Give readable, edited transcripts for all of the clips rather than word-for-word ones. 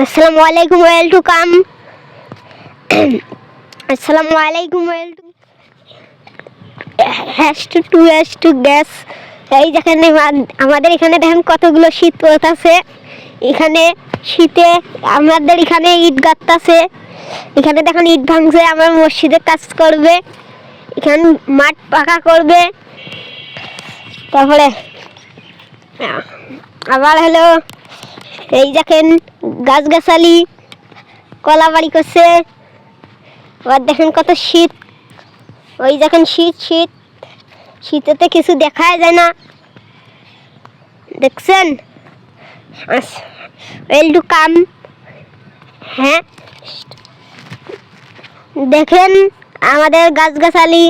আসসালামু আলাইকুম, ওয়েলকাম। আসসালামু আলাইকুম, ওয়েলকাম। Two gas. এই দেখেন আমাদের এখানে দেখেন কতগুলো শীত পড়তেছে। এখানে শীতে আমাদের এখানে ইট গাঁথতেছে। এখানে দেখেন ইট ভাঙছে, আমার মসজিদে কাজ করবে। এখানে মাঠ পাকা করবে। তারপরে আবার হলো এই দেখেন গাছগাছালি কলা বাড়ি করছে। আবার দেখেন কত শীত, ওই দেখেন শীতেতে কিছু দেখা যায় না, দেখছেন? ওয়েলকাম। হ্যাঁ, দেখেন আমাদের গাছগাছালি,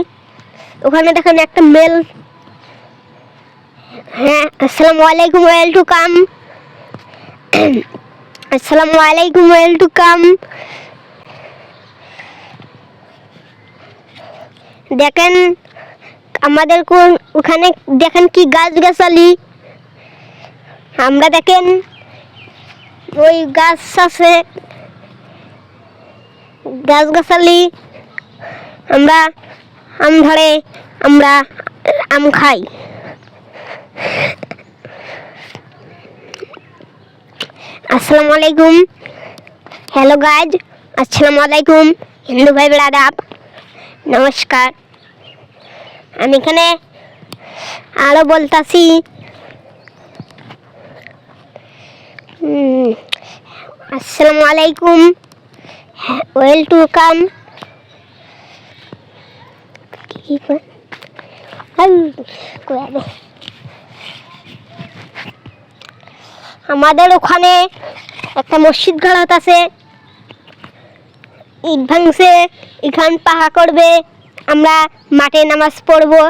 ওখানে দেখেন একটা মেল। হ্যাঁ, আসসালামু আলাইকুম, ওয়েলকাম। আসসালামু আলাইকুম, ওয়েলকাম। দেখেন আমাদের ওখানে দেখেন কি গাছগাছালি। আমরা দেখেন ওই গাছ আছে, গাছগাছালি। আমরা আম ধরে, আমরা আম খাই। আসসালামু আলাইকুম, হ্যালো গাইজ, আসসালামু আলাইকুম হিন্দু ভাই বেড়াদাব, নমস্কার। আমি এখানে আরো বলতাছি, আসসালামু আলাইকুম, ওয়েলকাম। আমাদের ওখানে একটা মসজিদ ঘাট আছে, ইট ভাঙছে, এখান পাহা করবে, আমরা মাঠে নামাজ পড়বো।